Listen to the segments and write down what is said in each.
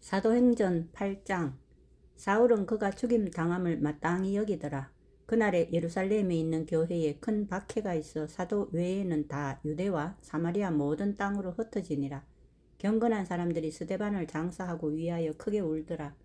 사도행전 8장. 사울은 그가 죽임 당함을 마땅히 여기더라. 그날에 예루살렘에 있는 교회에 큰 박해가 있어 사도 외에는 다 유대와 사마리아 모든 땅으로 흩어지니라. 경건한 사람들이 스데반을 장사하고 위하여 크게 울더라.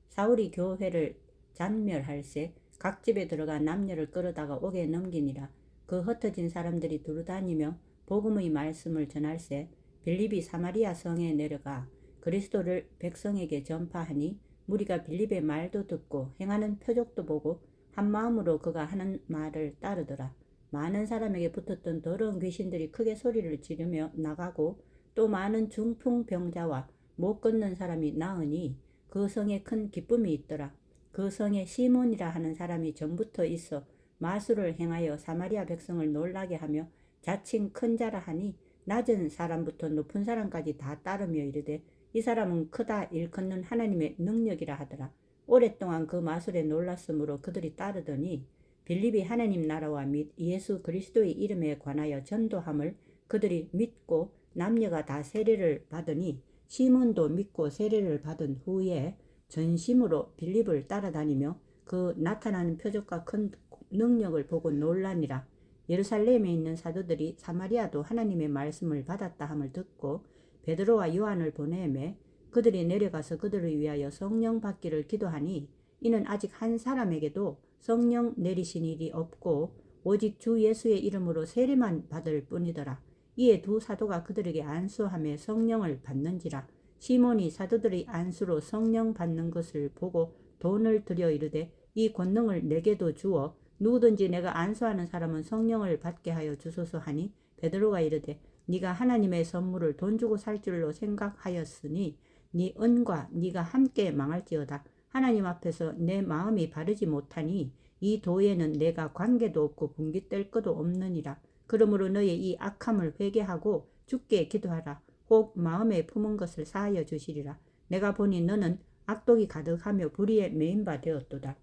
사울이 교회를 잔멸할세 각 집에 들어가 남녀를 끌어다가 옥에 넘기니라. 그 흩어진 사람들이 두루다니며 복음의 말씀을 전할세 빌립이 사마리아 성에 내려가 그리스도를 백성에게 전파하니 무리가 빌립의 말도 듣고 행하는 표적도 보고 한 마음으로 그가 하는 말을 따르더라. 많은 사람에게 붙었던 더러운 귀신들이 크게 소리를 지르며 나가고 또 많은 중풍병자와 못 걷는 사람이 나으니 그 성에 큰 기쁨이 있더라. 그 성에 시몬이라 하는 사람이 전부터 있어 마술을 행하여 사마리아 백성을 놀라게 하며 자칭 큰 자라 하니 낮은 사람부터 높은 사람까지 다 따르며 이르되 이 사람은 크다 일컫는 하나님의 능력이라 하더라. 오랫동안 그 마술에 놀랐으므로 그들이 따르더니 빌립이 하나님 나라와 및 예수 그리스도의 이름에 관하여 전도함을 그들이 믿고 남녀가 다 세례를 받으니 시몬도 믿고 세례를 받은 후에 전심으로 빌립을 따라다니며 그 나타나는 표적과 큰 능력을 보고 놀라니라. 예루살렘에 있는 사도들이 사마리아도 하나님의 말씀을 받았다 함을 듣고 베드로와 요한을 보내매 그들이 내려가서 그들을 위하여 성령 받기를 기도하니 이는 아직 한 사람에게도 성령 내리신 일이 없고 오직 주 예수의 이름으로 세례만 받을 뿐이더라. 이에 두 사도가 그들에게 안수하며 성령을 받는지라. 시몬이 사도들의 안수로 성령 받는 것을 보고 돈을 들여 이르되 이 권능을 내게도 주어 누구든지 내가 안수하는 사람은 성령을 받게 하여 주소서 하니 베드로가 이르되 네가 하나님의 선물을 돈 주고 살 줄로 생각하였으니 네 은과 네가 함께 망할지어다. 하나님 앞에서 내 마음이 바르지 못하니 이 도에는 내가 관계도 없고 분깃될 것도 없느니라. 그러므로 너의 이 악함을 회개하고 주께 기도하라. 혹 마음에 품은 것을 사하여 주시리라. 내가 보니 너는 악독이 가득하며 불의에 매인 바 되었도다.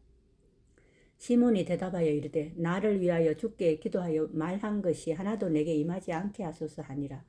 시몬이 대답하여 이르되 나를 위하여 주께 기도하여 말한 것이 하나도 내게 임하지 않게 하소서 하니라.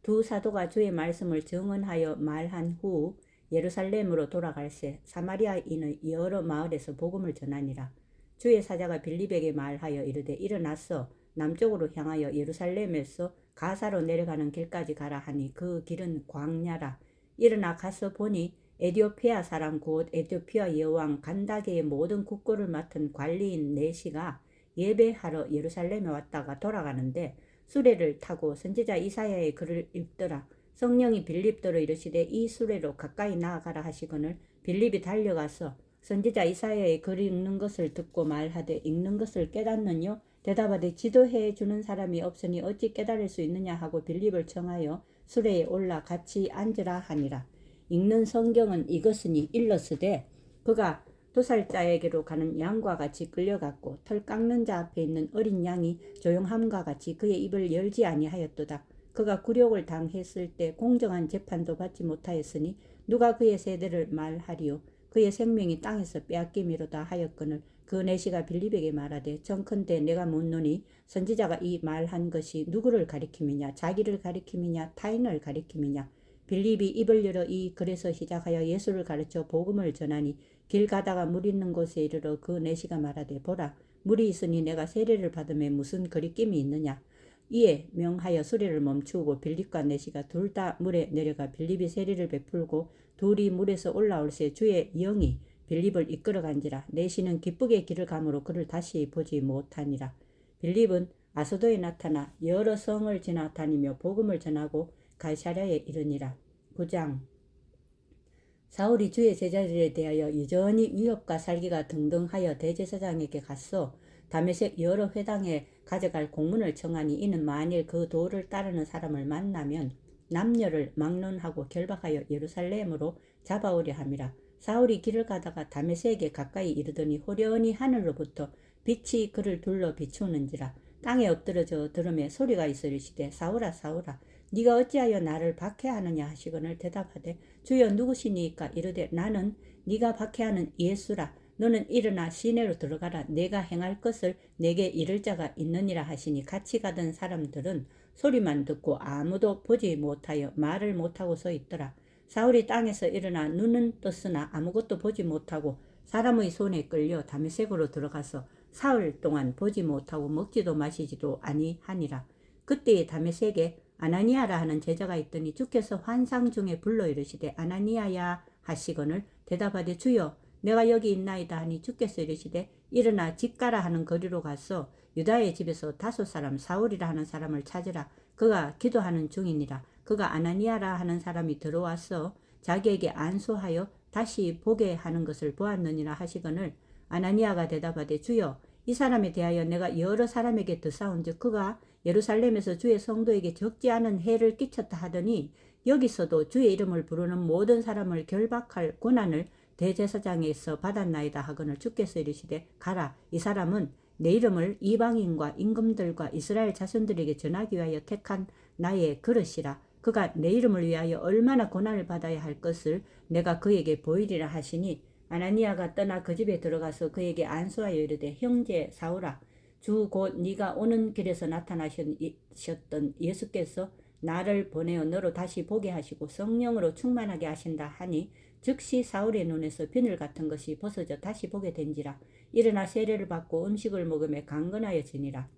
두 사도가 주의 말씀을 정언하여 말한 후 예루살렘으로 돌아갈새 사마리아인의 여러 마을에서 복음을 전하니라. 주의 사자가 빌립에게 말하여 이르되 일어나서 남쪽으로 향하여 예루살렘에서 가사로 내려가는 길까지 가라 하니 그 길은 광야라. 일어나 가서 보니 에디오피아 사람 곧 에티오피아 여왕 간다게의 모든 국고를 맡은 관리인 네시가 예배하러 예루살렘에 왔다가 돌아가는데 수레를 타고 선지자 이사야의 글을 읽더라. 성령이 빌립더러 이르시되 이 수레로 가까이 나아가라 하시거늘 빌립이 달려가서 선지자 이사야의 글을 읽는 것을 듣고 말하되 읽는 것을 깨닫느뇨? 대답하되 지도해 주는 사람이 없으니 어찌 깨달을 수 있느냐 하고 빌립을 청하여 수레에 올라 같이 앉으라 하니라. 읽는 성경은 이것으니 일렀으되 그가 도살자에게로 가는 양과 같이 끌려갔고 털 깎는 자 앞에 있는 어린 양이 조용함과 같이 그의 입을 열지 아니하였도다. 그가 굴욕을 당했을 때 공정한 재판도 받지 못하였으니 누가 그의 세대를 말하리요. 그의 생명이 땅에서 빼앗김이로다 하였거늘 그 내시가 빌립에게 말하되 정컨대 내가 묻노니 선지자가 이 말한 것이 누구를 가리킴이냐 자기를 가리킴이냐 타인을 가리킴이냐. 빌립이 입을 열어 이 글에서 시작하여 예수를 가르쳐 복음을 전하니 길 가다가 물 있는 곳에 이르러 그 내시가 말하되 보라 물이 있으니 내가 세례를 받음에 무슨 거리낌이 있느냐. 이에 명하여 수레를 멈추고 빌립과 내시가 둘 다 물에 내려가 빌립이 세례를 베풀고 둘이 물에서 올라올새 주의 영이 빌립을 이끌어간지라. 내시는 기쁘게 길을 가므로 그를 다시 보지 못하니라. 빌립은 아소도에 나타나 여러 성을 지나 다니며 복음을 전하고 가이사랴에 이르니라. 9장. 사울이 주의 제자들에 대하여 여전히 위협과 살기가 등등하여 대제사장에게 갔어 다메섹 여러 회당에 가져갈 공문을 청하니 이는 만일 그 도를 따르는 사람을 만나면 남녀를 막론하고 결박하여 예루살렘으로 잡아오려 함이라. 사울이 길을 가다가 다메섹에 가까이 이르더니 호련히 하늘로부터 빛이 그를 둘러 비추는지라. 땅에 엎드러져 들음에 소리가 있어 이르시되 사울아 사울아 네가 어찌하여 나를 박해하느냐 하시거늘 대답하되 주여 누구시니까 이르되 나는 네가 박해하는 예수라. 너는 일어나 시내로 들어가라. 내가 행할 것을 내게 이를 자가 있느니라 하시니 같이 가던 사람들은 소리만 듣고 아무도 보지 못하여 말을 못하고 서 있더라. 사울이 땅에서 일어나 눈은 떴으나 아무것도 보지 못하고 사람의 손에 끌려 다메섹으로 들어가서 사흘 동안 보지 못하고 먹지도 마시지도 아니하니라. 그때에 다메섹에 아나니아라 하는 제자가 있더니 주께서 환상 중에 불러 이르시되 아나니아야 하시거늘 대답하되 주여 내가 여기 있나이다 하니 주께서 이르시되 일어나 집 가라 하는 거리로 가서 유다의 집에서 5 사울이라 하는 사람을 찾으라. 그가 기도하는 중이니라. 그가 아나니아라 하는 사람이 들어와서 자기에게 안수하여 다시 보게 하는 것을 보았느니라 하시거늘 아나니아가 대답하되 주여 이 사람에 대하여 내가 여러 사람에게 드사온즉 그가 예루살렘에서 주의 성도에게 적지 않은 해를 끼쳤다 하더니 여기서도 주의 이름을 부르는 모든 사람을 결박할 고난을 대제사장에서 받았나이다 하거늘 주께서 이르시되 가라. 이 사람은 내 이름을 이방인과 임금들과 이스라엘 자손들에게 전하기 위하여 택한 나의 그릇이라. 그가 내 이름을 위하여 얼마나 고난을 받아야 할 것을 내가 그에게 보이리라 하시니 아나니아가 떠나 그 집에 들어가서 그에게 안수하여 이르되 형제 사울아 주 곧 네가 오는 길에서 나타나셨던 예수께서 나를 보내어 너로 다시 보게 하시고 성령으로 충만하게 하신다 하니 즉시 사울의 눈에서 비늘 같은 것이 벗어져 다시 보게 된지라. 일어나 세례를 받고 음식을 먹으며 강건하여 지니라.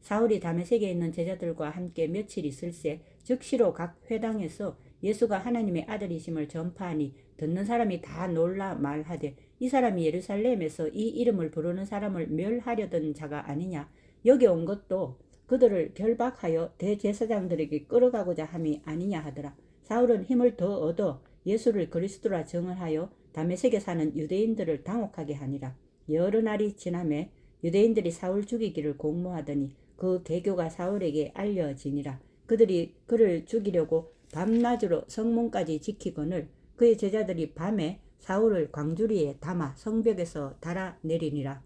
사울이 다메섹에 있는 제자들과 함께 며칠 있을새 즉시로 각 회당에서 예수가 하나님의 아들이심을 전파하니 듣는 사람이 다 놀라 말하되 이 사람이 예루살렘에서 이 이름을 부르는 사람을 멸하려던 자가 아니냐. 여기 온 것도 그들을 결박하여 대제사장들에게 끌어가고자 함이 아니냐 하더라. 사울은 힘을 더 얻어 예수를 그리스도라 증언하여 다메섹에 사는 유대인들을 당혹하게 하니라. 여러 날이 지나매 유대인들이 사울 죽이기를 공모하더니 그 계교가 사울에게 알려지니라. 그들이 그를 죽이려고 밤낮으로 성문까지 지키거늘 그의 제자들이 밤에 사울을 광주리에 담아 성벽에서 달아내리니라.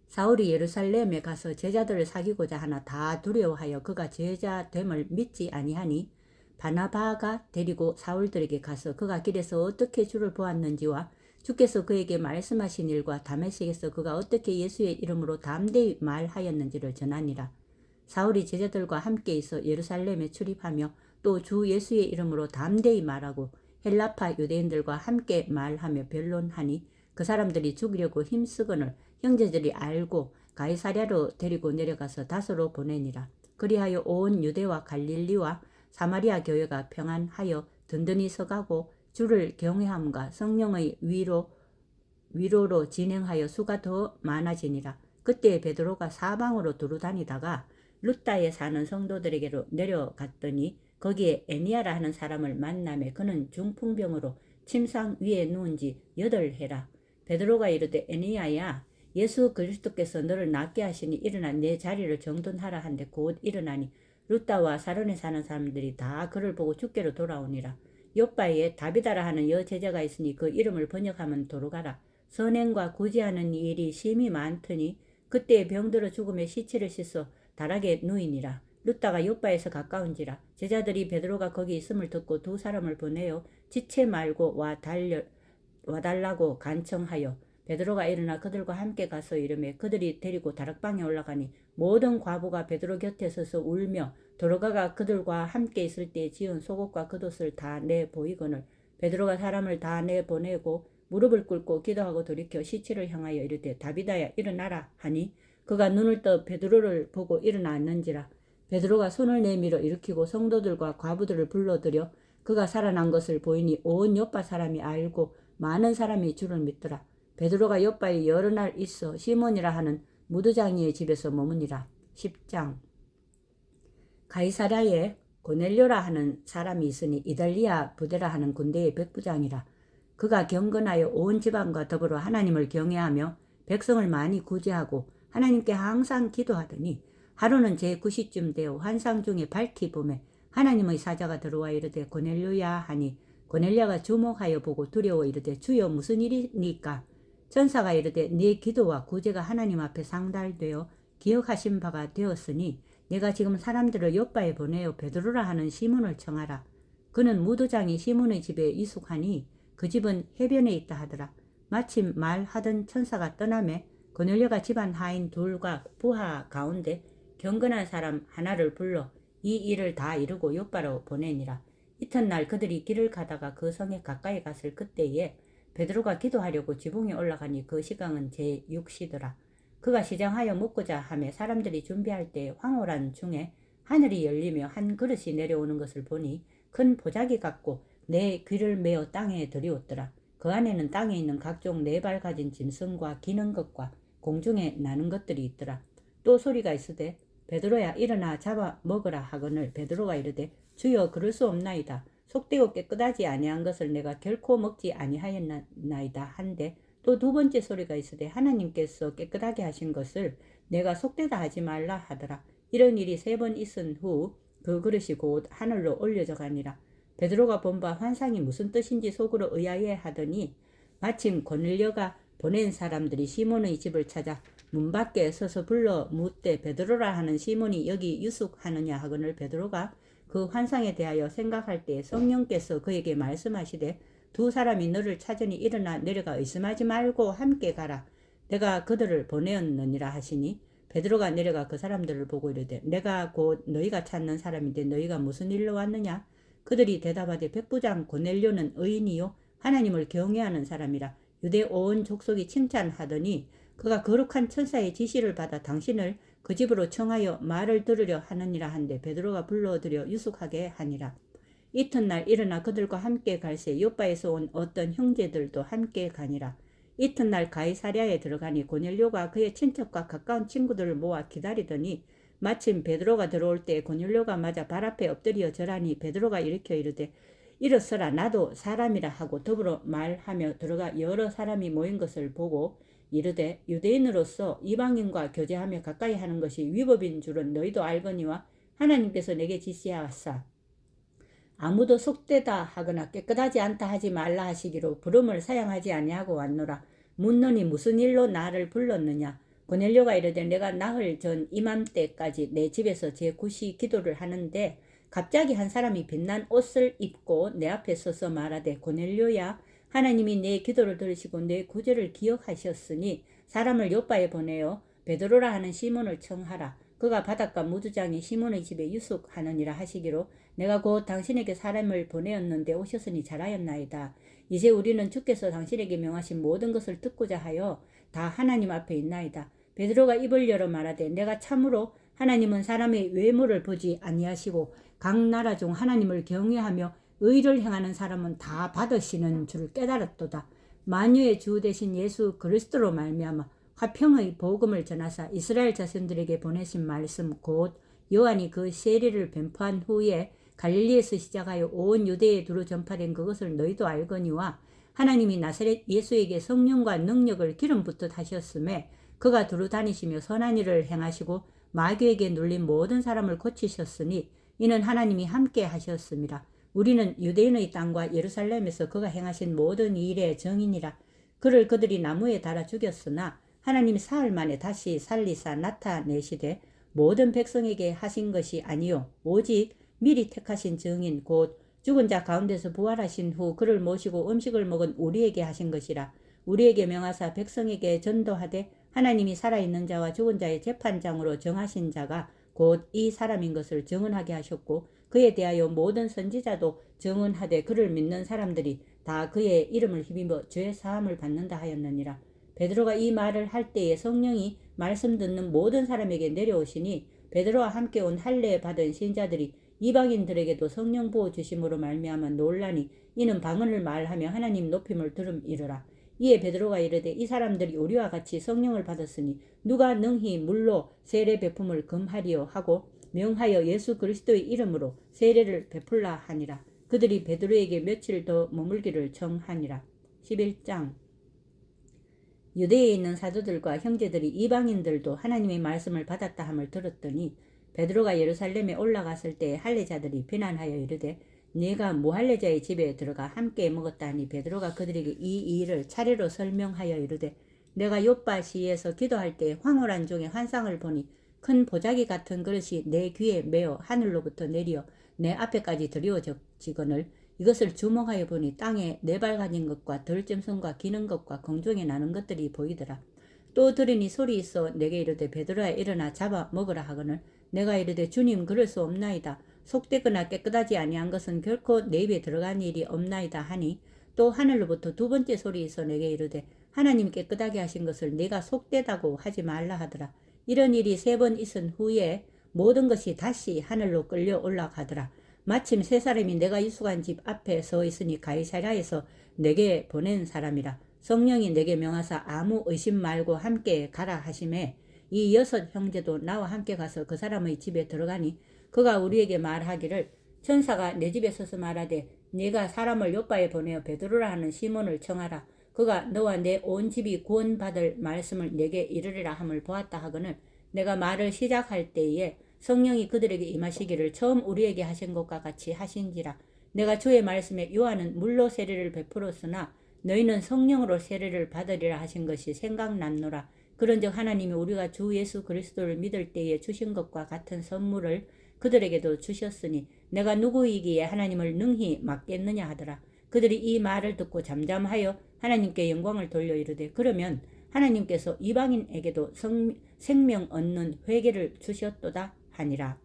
사울이 예루살렘에 가서 제자들을 사귀고자 하나 다 두려워하여 그가 제자됨을 믿지 아니하니 바나바가 데리고 사울들에게 가서 그가 길에서 어떻게 주를 보았는지와 주께서 그에게 말씀하신 일과 다메섹에서 그가 어떻게 예수의 이름으로 담대히 말하였는지를 전하니라. 사울이 제자들과 함께 있어 예루살렘에 출입하며 또 주 예수의 이름으로 담대히 말하고 헬라파 유대인들과 함께 말하며 변론하니 그 사람들이 죽이려고 힘쓰거늘 형제들이 알고 가이사랴로 데리고 내려가서 다소로 보내니라. 그리하여 온 유대와 갈릴리와 사마리아 교회가 평안하여 든든히 서가고 주를 경외함과 성령의 위로로 진행하여 수가 더 많아지니라. 그때 베드로가 사방으로 두루 다니다가 루따에 사는 성도들에게로 내려갔더니 거기에 에니아라 하는 사람을 만나매 그는 중풍병으로 침상 위에 누운 지 8해라. 베드로가 이르되 에니아야 예수 그리스도께서 너를 낫게 하시니 일어나 내 자리를 정돈하라 한데 곧 일어나니 루따와 사론에 사는 사람들이 다 그를 보고 주께로 돌아오니라. 요바에 다비다라 하는 여제자가 있으니 그 이름을 번역하면 도로가라. 선행과 구제하는 일이 심히 많더니 그때 병들어 죽음의 시체를 씻어 다락에 누이니라. 루따가 요바에서 가까운지라. 제자들이 베드로가 거기 있음을 듣고 2 사람을 보내어 지체 말고 와달라고 간청하여 베드로가 일어나 그들과 함께 가서 이르매 그들이 데리고 다락방에 올라가니 모든 과부가 베드로 곁에 서서 울며 도로가가 그들과 함께 있을 때 지은 속옷과 겉옷을 다 내보이거늘 베드로가 사람을 다 내보내고 무릎을 꿇고 기도하고 돌이켜 시체를 향하여 이르되 다비다야 일어나라 하니 그가 눈을 떠 베드로를 보고 일어났는지라. 베드로가 손을 내밀어 일으키고 성도들과 과부들을 불러들여 그가 살아난 것을 보이니 온 요파 사람이 알고 많은 사람이 주를 믿더라. 베드로가 요파에 여러 날 있어 시몬이라 하는 무두장이의 집에서 머무니라. 10장. 가이사랴에 고넬료라 하는 사람이 있으니 이달리아 부대라 하는 군대의 백부장이라. 그가 경건하여 온 지방과 더불어 하나님을 경외하며 백성을 많이 구제하고 하나님께 항상 기도하더니 하루는 제9시쯤 되어 환상 중에 밝히 보매 하나님의 사자가 들어와 이르되 고넬료야 하니 고넬료가 주목하여 보고 두려워 이르되 주여 무슨 일이니까. 천사가 이르되 네 기도와 구제가 하나님 앞에 상달되어 기억하신 바가 되었으니 내가 지금 사람들을 요바에 보내어 베드로라 하는 시몬을 청하라. 그는 무도장이 시몬의 집에 이숙하니 그 집은 해변에 있다 하더라. 마침 말하던 천사가 떠나매 고넬료가 집안 하인 2과 부하 가운데 경건한 사람 하나를 불러 이 일을 다 이루고 요바로 보내니라. 이튿날 그들이 길을 가다가 그 성에 가까이 갔을 그때에 베드로가 기도하려고 지붕에 올라가니 그 시간은 제6시더라. 그가 시장하여 묵고자 하며 사람들이 준비할 때 황홀한 중에 하늘이 열리며 한 그릇이 내려오는 것을 보니 큰 보자기 같고 내 귀를 메어 땅에 들이었더라. 그 안에는 땅에 있는 각종 네 발 가진 짐승과 기는 것과 공중에 나는 것들이 있더라. 또 소리가 있으되 베드로야 일어나 잡아 먹으라 하거늘 베드로가 이르되 주여 그럴 수 없나이다. 속되고 깨끗하지 아니한 것을 내가 결코 먹지 아니하였나이다 한데 또 두 번째 소리가 있으되 하나님께서 깨끗하게 하신 것을 내가 속되다 하지 말라 하더라. 이런 일이 3번 있은 후 그 그릇이 곧 하늘로 올려져 가니라. 베드로가 본 바 환상이 무슨 뜻인지 속으로 의아해 하더니 마침 고넬료가 보낸 사람들이 시몬의 집을 찾아 문 밖에 서서 불러 묻되 베드로라 하는 시몬이 여기 유숙하느냐 하거늘 베드로가 그 환상에 대하여 생각할 때 성령께서 그에게 말씀하시되 두 사람이 너를 찾으니 일어나 내려가 의심하지 말고 함께 가라. 내가 그들을 보내었느니라 하시니 베드로가 내려가 그 사람들을 보고 이르되 내가 곧 너희가 찾는 사람인데 너희가 무슨 일로 왔느냐? 그들이 대답하되 백부장 고넬료는 의인이요 하나님을 경외하는 사람이라 유대 온 족속이 칭찬하더니 그가 거룩한 천사의 지시를 받아 당신을 그 집으로 청하여 말을 들으려 하느니라 한데 베드로가 불러들여 유숙하게 하니라. 이튿날 일어나 그들과 함께 갈새 요바에서 온 어떤 형제들도 함께 가니라. 이튿날 가이사랴에 들어가니 고넬료가 그의 친척과 가까운 친구들을 모아 기다리더니 마침 베드로가 들어올 때 고넬료가 맞아 발 앞에 엎드려 절하니 베드로가 일으켜 이르되 일어서라 나도 사람이라 하고 더불어 말하며 들어가 여러 사람이 모인 것을 보고 이르되 유대인으로서 이방인과 교제하며 가까이 하는 것이 위법인 줄은 너희도 알거니와 하나님께서 내게 지시하사 아무도 속되다 하거나 깨끗하지 않다 하지 말라 하시기로 부름을 사양하지 아니하고 왔노라. 묻노니 무슨 일로 나를 불렀느냐? 고넬료가 이르되 내가 나흘 전 이맘때까지 내 집에서 제9시 기도를 하는데 갑자기 한 사람이 빛난 옷을 입고 내 앞에 서서 말하되 고넬료야 하나님이 내 기도를 들으시고 내 구제를 기억하셨으니 사람을 요바에 보내어 베드로라 하는 시몬을 청하라. 그가 바닷가 무두장에 시몬의 집에 유숙하느니라 하시기로 내가 곧 당신에게 사람을 보내었는데 오셨으니 잘하였나이다. 이제 우리는 주께서 당신에게 명하신 모든 것을 듣고자 하여 다 하나님 앞에 있나이다. 베드로가 입을 열어 말하되 내가 참으로 하나님은 사람의 외모를 보지 아니하시고 각 나라 중 하나님을 경외하며 의를 행하는 사람은 다 받으시는 줄 깨달았도다. 만유의 주 되신 예수 그리스도로 말미암아 화평의 복음을 전하사 이스라엘 자손들에게 보내신 말씀 곧 요한이 그 세례를 변포한 후에 갈릴리에서 시작하여 온 유대에 두루 전파된 그것을 너희도 알거니와 하나님이 나사렛 예수에게 성령과 능력을 기름 붓듯 하셨음에 그가 두루 다니시며 선한 일을 행하시고 마귀에게 눌린 모든 사람을 고치셨으니 이는 하나님이 함께 하셨습니다. 우리는 유대인의 땅과 예루살렘에서 그가 행하신 모든 일의 증인이라. 그를 그들이 나무에 달아 죽였으나 하나님이 사흘 만에 다시 살리사 나타내시되 모든 백성에게 하신 것이 아니요 오직 미리 택하신 증인 곧 죽은 자 가운데서 부활하신 후 그를 모시고 음식을 먹은 우리에게 하신 것이라. 우리에게 명하사 백성에게 전도하되 하나님이 살아있는 자와 죽은 자의 재판장으로 정하신 자가 곧 이 사람인 것을 증언하게 하셨고 그에 대하여 모든 선지자도 증언하되 그를 믿는 사람들이 다 그의 이름을 힘입어 죄 사함을 받는다 하였느니라. 베드로가 이 말을 할 때에 성령이 말씀 듣는 모든 사람에게 내려오시니 베드로와 함께 온 할례 받은 신자들이 이방인들에게도 성령 부어 주심으로 말미암아 놀라니 이는 방언을 말하며 하나님 높임을 들음이르라. 이에 베드로가 이르되 이 사람들이 우리와 같이 성령을 받았으니 누가 능히 물로 세례 베품을 금하리요 하고 명하여 예수 그리스도의 이름으로 세례를 베풀라 하니라. 그들이 베드로에게 며칠 더 머물기를 청하니라. 11장 유대에 있는 사도들과 형제들이 이방인들도 하나님의 말씀을 받았다 함을 들었더니 베드로가 예루살렘에 올라갔을 때 할례자들이 비난하여 이르되 네가 무할례자의 집에 들어가 함께 먹었다니 베드로가 그들에게 이 일을 차례로 설명하여 이르되 내가 요바시에서 기도할 때 황홀한 중에 환상을 보니 큰 보자기 같은 그릇이 내 귀에 메어 하늘로부터 내려 내 앞에까지 드리워지거늘 이것을 주목하여 보니 땅에 네 발 가진 것과 들짐승과 기는 것과 공중에 나는 것들이 보이더라. 또 들으니 소리 있어 내게 이르되 베드로야 일어나 잡아 먹으라 하거늘 내가 이르되 주님 그럴 수 없나이다. 속되거나 깨끗하지 아니한 것은 결코 내 입에 들어간 일이 없나이다 하니 또 하늘로부터 두 번째 소리에서 내게 이르되 하나님 깨끗하게 하신 것을 내가 속되다고 하지 말라 하더라. 이런 일이 3번 있은 후에 모든 것이 다시 하늘로 끌려 올라가더라. 마침 3사람이 내가 유숙한 집 앞에 서 있으니 가이사랴에서 내게 보낸 사람이라. 성령이 내게 명하사 아무 의심 말고 함께 가라 하심에 이 6 형제도 나와 함께 가서 그 사람의 집에 들어가니 그가 우리에게 말하기를 천사가 내 집에 서서 말하되 네가 사람을 요바에 보내어 베드로라 하는 시몬을 청하라. 그가 너와 내 온 집이 구원받을 말씀을 내게 이르리라 함을 보았다 하거늘 내가 말을 시작할 때에 성령이 그들에게 임하시기를 처음 우리에게 하신 것과 같이 하신지라. 내가 주의 말씀에 요한은 물로 세례를 베풀었으나 너희는 성령으로 세례를 받으리라 하신 것이 생각났노라. 그런즉 하나님이 우리가 주 예수 그리스도를 믿을 때에 주신 것과 같은 선물을 그들에게도 주셨으니 내가 누구이기에 하나님을 능히 맡겠느냐 하더라. 그들이 이 말을 듣고 잠잠하여 하나님께 영광을 돌려 이르되 그러면 하나님께서 이방인에게도 생명 얻는 회개를 주셨도다 하니라.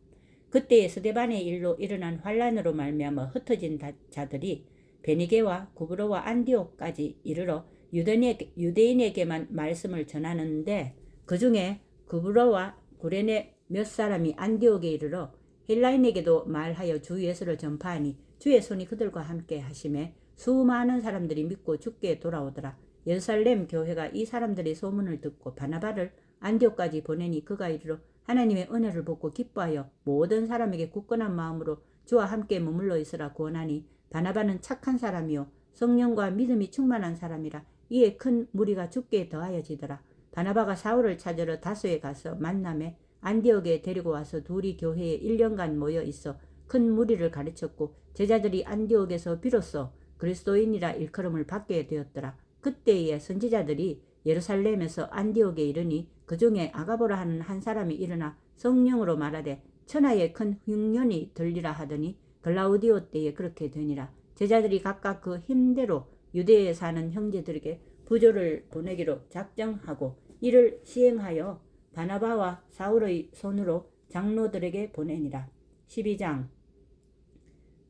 그때에 스데반의 일로 일어난 환란으로 말미암아 흩어진 자들이 베니게와 구브로와 안디옥까지 이르러 유대인에게만 말씀을 전하는데 그 중에 구브로와 구레네 몇 사람이 안디옥에 이르러 헬라인에게도 말하여 주 예수를 전파하니 주의 손이 그들과 함께 하심에 수많은 사람들이 믿고 주께 돌아오더라. 예루살렘 교회가 이 사람들의 소문을 듣고 바나바를 안디옥까지 보내니 그가 이르러 하나님의 은혜를 받고 기뻐하여 모든 사람에게 굳건한 마음으로 주와 함께 머물러 있으라 구원하니 바나바는 착한 사람이요 성령과 믿음이 충만한 사람이라. 이에 큰 무리가 주께 더하여지더라. 바나바가 사울을 찾으러 다소에 가서 만남에 안디옥에 데리고 와서 둘이 교회에 1년간 모여 있어 큰 무리를 가르쳤고 제자들이 안디옥에서 비로소 그리스도인이라 일컬음을 받게 되었더라. 그때에 선지자들이 예루살렘에서 안디옥에 이르니 그 중에 아가보라 하는 한 사람이 일어나 성령으로 말하되 천하에 큰 흉년이 들리라 하더니 글라우디오 때에 그렇게 되니라. 제자들이 각각 그 힘대로 유대에 사는 형제들에게 부조를 보내기로 작정하고 이를 시행하여 바나바와 사울의 손으로 장로들에게 보내니라. 12장.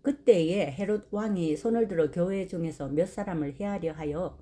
그때에 헤롯 왕이 손을 들어 교회 중에서 몇 사람을 해하려 하여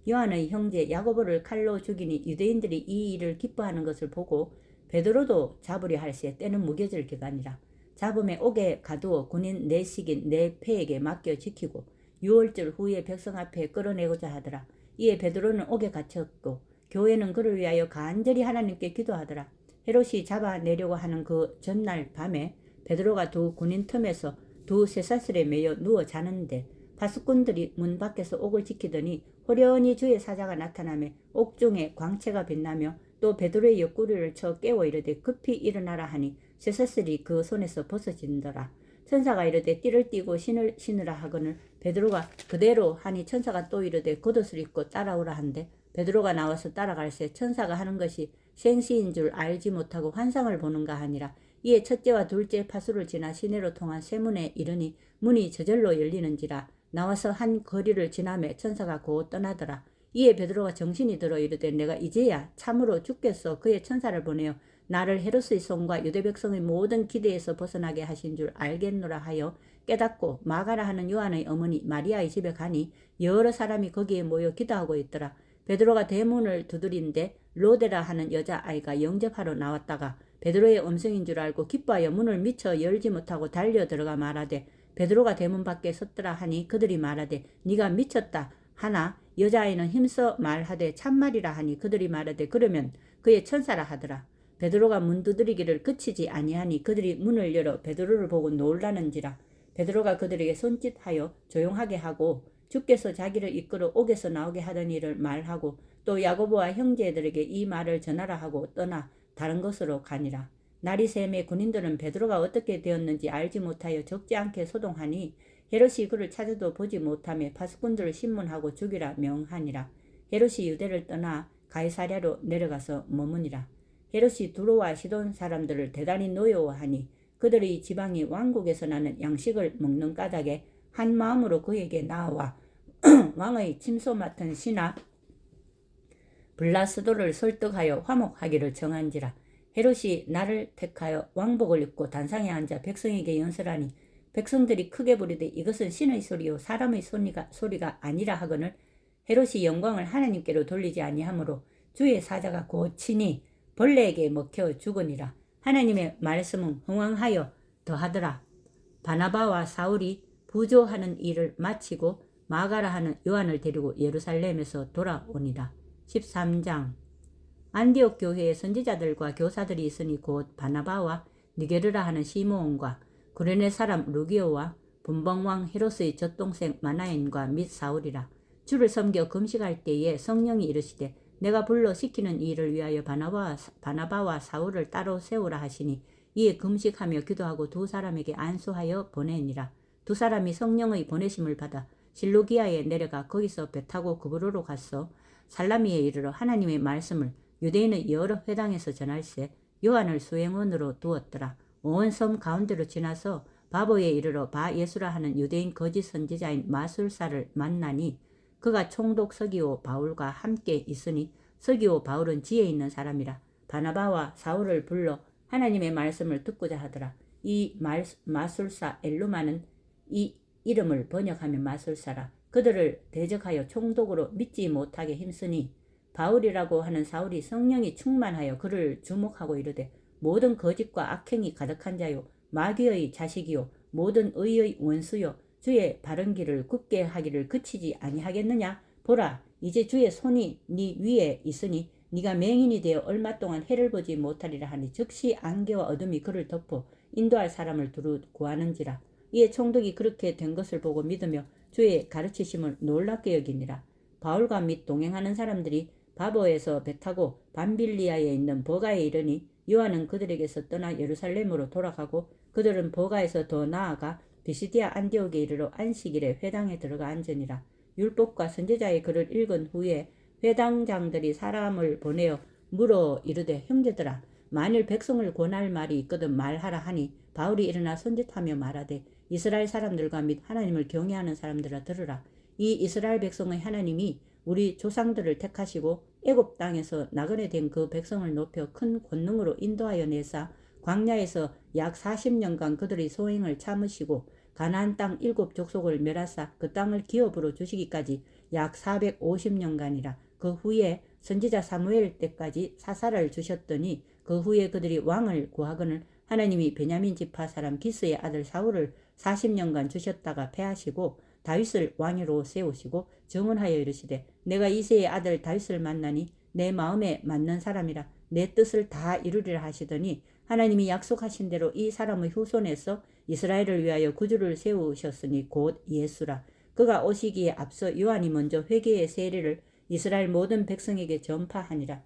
요한의 형제 야고보를 칼로 죽이니 유대인들이 이 일을 기뻐하는 것을 보고 베드로도 잡으려 할세 때는 무뎌질 기간이라. 잡음에 옥에 가두어 군인 내식인 네 패에게 맡겨 지키고 6월절 후에 백성 앞에 끌어내고자 하더라. 이에 베드로는 옥에 갇혔고 교회는 그를 위하여 간절히 하나님께 기도하더라. 헤롯이 잡아내려고 하는 그 전날 밤에 베드로가 두 군인 틈에서 두 쇠사슬에 매여 누워 자는데 파수꾼들이 문 밖에서 옥을 지키더니 호련히 주의 사자가 나타나며 옥중에 광채가 빛나며 또 베드로의 옆구리를 쳐 깨워 이르되 급히 일어나라 하니 쇠사슬이 그 손에서 벗어진더라. 천사가 이르되 띠를 띠고 신을 신으라 하거늘 베드로가 그대로 하니 천사가 또 이르되 겉옷을 입고 따라오라 한데 베드로가 나와서 따라갈새 천사가 하는 것이 생시인 줄 알지 못하고 환상을 보는가 하니라. 이에 첫째와 둘째 파수를 지나 시내로 통한 세문에 이르니 문이 저절로 열리는지라. 나와서 한 거리를 지나매 천사가 곧 떠나더라. 이에 베드로가 정신이 들어 이르되 내가 이제야 참으로 죽겠어 그의 천사를 보내어 나를 헤롯의 손과 유대 백성의 모든 기대에서 벗어나게 하신 줄 알겠노라 하여 깨닫고 마가라 하는 요한의 어머니 마리아의 집에 가니 여러 사람이 거기에 모여 기도하고 있더라. 베드로가 대문을 두드린데 로데라 하는 여자아이가 영접하러 나왔다가 베드로의 음성인 줄 알고 기뻐하여 문을 미처 열지 못하고 달려 들어가 말하되 베드로가 대문 밖에 섰더라 하니 그들이 말하되 네가 미쳤다 하나 여자아이는 힘써 말하되 참말이라 하니 그들이 말하되 그러면 그의 천사라 하더라. 베드로가 문 두드리기를 그치지 아니하니 그들이 문을 열어 베드로를 보고 놀라는지라. 베드로가 그들에게 손짓하여 조용하게 하고 주께서 자기를 이끌어 옥에서 나오게 하던 일을 말하고 또 야고보와 형제들에게 이 말을 전하라 하고 떠나 다른 곳으로 가니라. 날이 새매 군인들은 베드로가 어떻게 되었는지 알지 못하여 적지 않게 소동하니 헤롯이 그를 찾아도 보지 못하며 파수꾼들을 신문하고 죽이라 명하니라. 헤롯이 유대를 떠나 가이사랴로 내려가서 머무니라. 헤롯이 두로와 시돈 사람들을 대단히 노여워하니 그들의 지방이 왕국에서 나는 양식을 먹는 까닭에 한 마음으로 그에게 나와 왕의 침소 맡은 신하 블라스도를 설득하여 화목하기를 정한지라. 헤롯이 나를 택하여 왕복을 입고 단상에 앉아 백성에게 연설하니 백성들이 크게 부르되 이것은 신의 소리요 사람의 소리가 아니라 하거늘 헤롯이 영광을 하나님께로 돌리지 아니하므로 주의 사자가 곧 친히 벌레에게 먹혀 죽으니라. 하나님의 말씀은 흥왕하여 더하더라. 바나바와 사울이 부조하는 일을 마치고 마가라 하는 요한을 데리고 예루살렘에서 돌아오니라. 13장. 안디옥 교회에 선지자들과 교사들이 있으니 곧 바나바와 니게르라 하는 시므온과 구레네 사람 루기오와 분봉왕 헤롯의 젖동생 마나엔과 및 사울이라. 주를 섬겨 금식할 때에 성령이 이르시되 내가 불러 시키는 일을 위하여 바나바와 사울을 따로 세우라 하시니 이에 금식하며 기도하고 두 사람에게 안수하여 보내니라. 두 사람이 성령의 보내심을 받아 실루기아에 내려가 거기서 배 타고 그브로로 갔어 살라미에 이르러 하나님의 말씀을 유대인의 여러 회당에서 전할세 요한을 수행원으로 두었더라. 온 섬 가운데로 지나서 바보에 이르러 바 예수라 하는 유대인 거짓 선지자인 마술사를 만나니 그가 총독 서기오 바울과 함께 있으니 서기오 바울은 지혜 있는 사람이라. 바나바와 사울을 불러 하나님의 말씀을 듣고자 하더라. 이 마술사 엘루마는 이 이름을 번역하면 마술사라. 그들을 대적하여 총독으로 믿지 못하게 힘쓰니 바울이라고 하는 사울이 성령이 충만하여 그를 주목하고 이르되 모든 거짓과 악행이 가득한 자요 마귀의 자식이요 모든 의의 원수요 주의 바른 길을 굽게 하기를 그치지 아니하겠느냐. 보라 이제 주의 손이 네 위에 있으니 네가 맹인이 되어 얼마 동안 해를 보지 못하리라 하니 즉시 안개와 어둠이 그를 덮어 인도할 사람을 두루 구하는지라. 이에 총독이 그렇게 된 것을 보고 믿으며 주의 가르치심을 놀랍게 여기니라. 바울과 및 동행하는 사람들이 바보에서 배 타고 밤빌리아에 있는 버가에 이르니 요한은 그들에게서 떠나 예루살렘으로 돌아가고 그들은 버가에서 더 나아가 비시디아 안디옥에 이르러 안식일에 회당에 들어가 앉으니라. 율법과 선지자의 글을 읽은 후에 회당장들이 사람을 보내어 물어 이르되 형제들아 만일 백성을 권할 말이 있거든 말하라 하니 바울이 일어나 손짓하며 말하되 이스라엘 사람들과 및 하나님을 경외하는 사람들아 들으라. 이 이스라엘 백성의 하나님이 우리 조상들을 택하시고 애굽 땅에서 나그네 된 그 백성을 높여 큰 권능으로 인도하여 내사 광야에서 약 40년간 그들의 소행을 참으시고 가나안 땅 7족속을 멸하사 그 땅을 기업으로 주시기까지 약 450년간이라. 그 후에 선지자 사무엘 때까지 사사를 주셨더니 그 후에 그들이 왕을 구하거늘 하나님이 베냐민 지파 사람 기스의 아들 사울을 40년간 주셨다가 패하시고 다윗을 왕으로 세우시고 증언하여 이르시되 내가 이새의 아들 다윗을 만나니 내 마음에 맞는 사람이라 내 뜻을 다 이루리라 하시더니 하나님이 약속하신 대로 이 사람의 후손에서 이스라엘을 위하여 구주를 세우셨으니 곧 예수라. 그가 오시기에 앞서 요한이 먼저 회개의 세례를 이스라엘 모든 백성에게 전파하니라.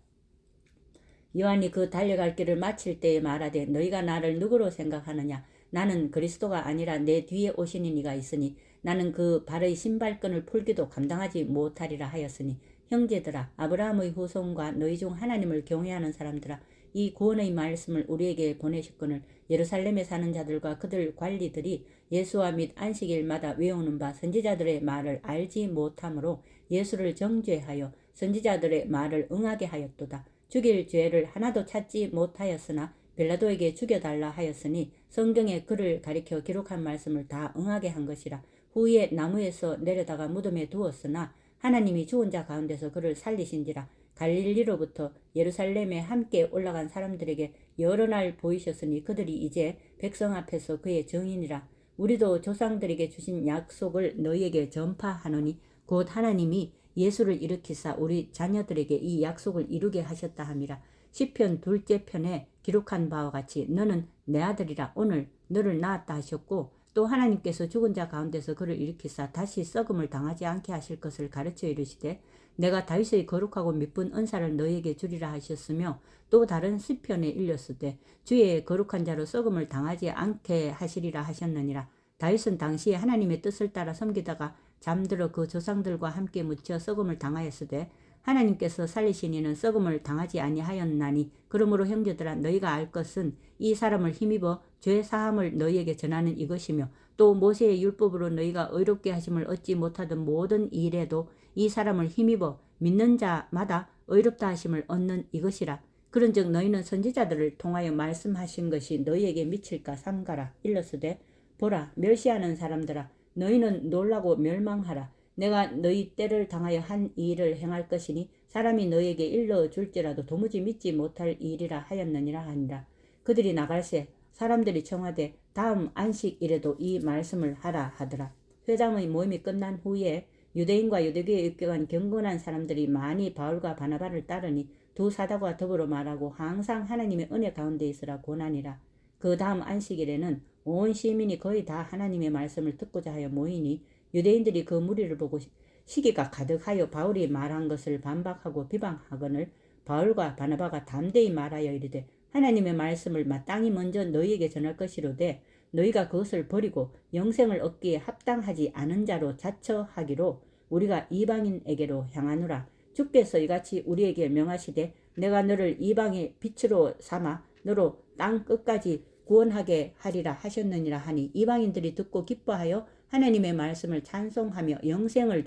요한이 그 달려갈 길을 마칠 때에 말하되 너희가 나를 누구로 생각하느냐. 나는 그리스도가 아니라 내 뒤에 오시는 이가 있으니 나는 그 발의 신발끈을 풀기도 감당하지 못하리라 하였으니 형제들아 아브라함의 후손과 너희 중 하나님을 경외하는 사람들아 이 구원의 말씀을 우리에게 보내셨거늘 예루살렘에 사는 자들과 그들 관리들이 예수와 및 안식일마다 외우는 바 선지자들의 말을 알지 못하므로 예수를 정죄하여 선지자들의 말을 응하게 하였도다. 죽일 죄를 하나도 찾지 못하였으나 빌라도에게 죽여달라 하였으니 성경에 그를 가리켜 기록한 말씀을 다 응하게 한 것이라. 후에 나무에서 내려다가 무덤에 두었으나 하나님이 죽은 자 가운데서 그를 살리신지라. 갈릴리로부터 예루살렘에 함께 올라간 사람들에게 여러 날 보이셨으니 그들이 이제 백성 앞에서 그의 증인이라. 우리도 조상들에게 주신 약속을 너희에게 전파하노니 곧 하나님이 예수를 일으키사 우리 자녀들에게 이 약속을 이루게 하셨다 함이라. 시편 2째 편에 기록한 바와 같이 너는 내 아들이라 오늘 너를 낳았다 하셨고 또 하나님께서 죽은 자 가운데서 그를 일으키사 다시 썩음을 당하지 않게 하실 것을 가르쳐 이르시되 내가 다윗의 거룩하고 미쁜 은사를 너희에게 주리라 하셨으며 또 다른 시편에 일렀으되 주의 거룩한 자로 썩음을 당하지 않게 하시리라 하셨느니라. 다윗은 당시에 하나님의 뜻을 따라 섬기다가 잠들어 그 조상들과 함께 묻혀 썩음을 당하였으되 하나님께서 살리신 이는 썩음을 당하지 아니하였나니 그러므로 형제들아 너희가 알 것은 이 사람을 힘입어 죄 사함을 너희에게 전하는 이것이며 또 모세의 율법으로 너희가 의롭게 하심을 얻지 못하던 모든 일에도 이 사람을 힘입어 믿는 자마다 의롭다 하심을 얻는 이것이라. 그런즉 너희는 선지자들을 통하여 말씀하신 것이 너희에게 미칠까 삼가라. 일러스되 보라, 멸시하는 사람들아, 너희는 놀라고 멸망하라. 내가 너희 때를 당하여 한 일을 행할 것이니 사람이 너희에게 일러줄지라도 도무지 믿지 못할 일이라 하였느니라 하니라. 그들이 나갈새 사람들이 청하되 다음 안식일에도 이 말씀을 하라 하더라. 회당의 모임이 끝난 후에 유대인과 유대교에 입교한 경건한 사람들이 많이 바울과 바나바를 따르니 두 사도가 더불어 말하고 항상 하나님의 은혜 가운데 있으라 고나니라. 그 다음 안식일에는 온 시민이 거의 다 하나님의 말씀을 듣고자 하여 모이니 유대인들이 그 무리를 보고 시기가 가득하여 바울이 말한 것을 반박하고 비방하거늘 바울과 바나바가 담대히 말하여 이르되 하나님의 말씀을 마땅히 먼저 너희에게 전할 것이로되 너희가 그것을 버리고 영생을 얻기에 합당하지 않은 자로 자처하기로 우리가 이방인에게로 향하노라. 주께서 이같이 우리에게 명하시되 내가 너를 이방의 빛으로 삼아 너로 땅 끝까지 구원하게 하리라 하셨느니라 하니 이방인들이 듣고 기뻐하여 하나님의 말씀을 찬송하며 영생을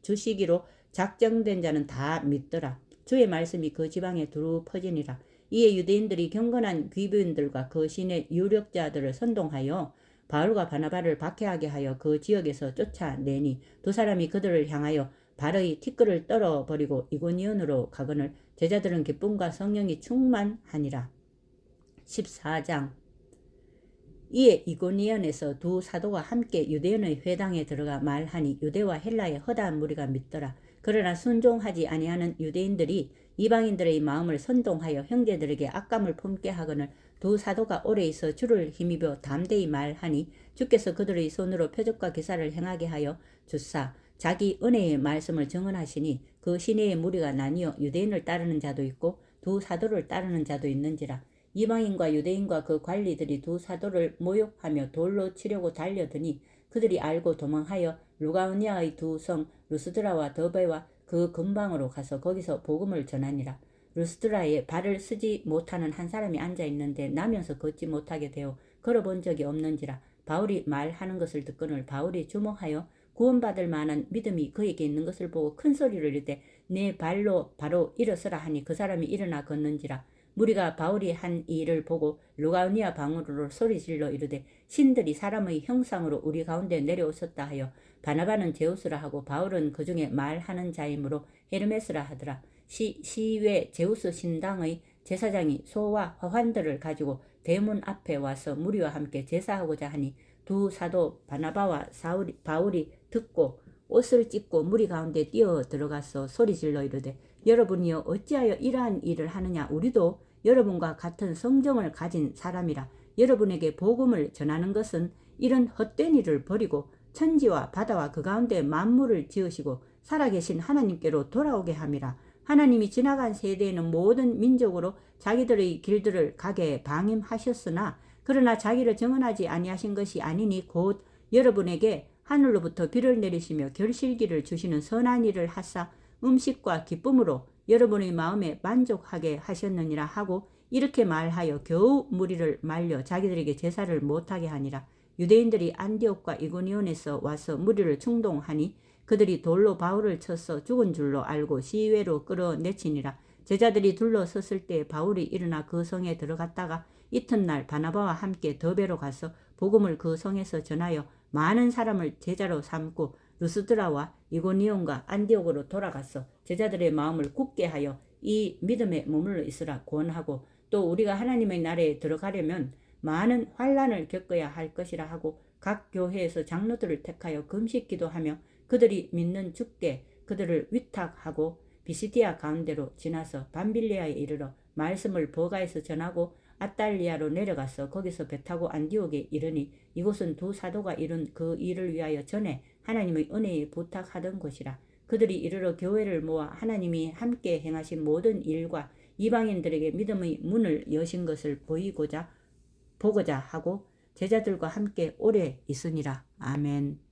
주시기로 작정된 자는 다 믿더라. 주의 말씀이 그 지방에 두루 퍼지니라. 이에 유대인들이 경건한 귀부인들과 그 신의 유력자들을 선동하여 바울과 바나바를 박해하게 하여 그 지역에서 쫓아내니 두 사람이 그들을 향하여 발의 티끌을 떨어버리고 이고니온으로 가거늘 제자들은 기쁨과 성령이 충만하니라. 14장. 이에 이고니온에서 두 사도가 함께 유대인의 회당에 들어가 말하니 유대와 헬라의 허다한 무리가 믿더라. 그러나 순종하지 아니하는 유대인들이 이방인들의 마음을 선동하여 형제들에게 악감을 품게 하거늘 두 사도가 오래 있어 주를 힘입어 담대히 말하니 주께서 그들의 손으로 표적과 기사를 행하게 하여 주사 자기 은혜의 말씀을 증언하시니 그 시내의 무리가 나뉘어 유대인을 따르는 자도 있고 두 사도를 따르는 자도 있는지라. 이방인과 유대인과 그 관리들이 두 사도를 모욕하며 돌로 치려고 달려드니 그들이 알고 도망하여 루가오니아의 두 성 루스드라와 더베와 그 근방으로 가서 거기서 복음을 전하니라. 루스드라에 발을 쓰지 못하는 한 사람이 앉아 있는데 나면서 걷지 못하게 되어 걸어본 적이 없는지라. 바울이 말하는 것을 듣거늘 바울이 주목하여 구원받을 만한 믿음이 그에게 있는 것을 보고 큰 소리를 이르되 내 발로 바로 일어서라 하니 그 사람이 일어나 걷는지라. 무리가 바울이 한 일을 보고 루가오니아 방으로 소리질러 이르되 신들이 사람의 형상으로 우리 가운데 내려오셨다 하여 바나바는 제우스라 하고 바울은 그 중에 말하는 자이므로 헤르메스라 하더라. 시외 제우스 신당의 제사장이 소와 화환들을 가지고 대문 앞에 와서 무리와 함께 제사하고자 하니 두 사도 바나바와 바울이 듣고 옷을 찢고 무리 가운데 뛰어 들어가서 소리질러 이르되 여러분이여 어찌하여 이러한 일을 하느냐. 우리도 여러분과 같은 성정을 가진 사람이라. 여러분에게 복음을 전하는 것은 이런 헛된 일을 버리고 천지와 바다와 그 가운데 만물을 지으시고 살아계신 하나님께로 돌아오게 함이라. 하나님이 지나간 세대에는 모든 민족으로 자기들의 길들을 가게 방임하셨으나 그러나 자기를 정언하지 아니하신 것이 아니니 곧 여러분에게 하늘로부터 비를 내리시며 결실기를 주시는 선한 일을 하사 음식과 기쁨으로 여러분의 마음에 만족하게 하셨느니라 하고 이렇게 말하여 겨우 무리를 말려 자기들에게 제사를 못하게 하니라. 유대인들이 안디옥과 이고니온에서 와서 무리를 충동하니 그들이 돌로 바울을 쳐서 죽은 줄로 알고 시외로 끌어내치니라. 제자들이 둘러섰을 때 바울이 일어나 그 성에 들어갔다가 이튿날 바나바와 함께 더베로 가서 복음을 그 성에서 전하여 많은 사람을 제자로 삼고 루스드라와 이고니온과 안디옥으로 돌아가서 제자들의 마음을 굳게 하여 이 믿음에 머물러 있으라 권하고 또 우리가 하나님의 나라에 들어가려면 많은 환난을 겪어야 할 것이라 하고 각 교회에서 장로들을 택하여 금식 기도하며 그들이 믿는 주께 그들을 위탁하고 비시디아 가운데로 지나서 밤빌리아에 이르러 말씀을 버가에서 전하고 아달리아로 내려가서 거기서 배 타고 안디옥에 이르니 이곳은 두 사도가 이룬 그 일을 위하여 전에 하나님의 은혜에 부탁하던 곳이라. 그들이 이르러 교회를 모아 하나님이 함께 행하신 모든 일과 이방인들에게 믿음의 문을 여신 것을 보고자 하고 제자들과 함께 오래 있으니라. 아멘.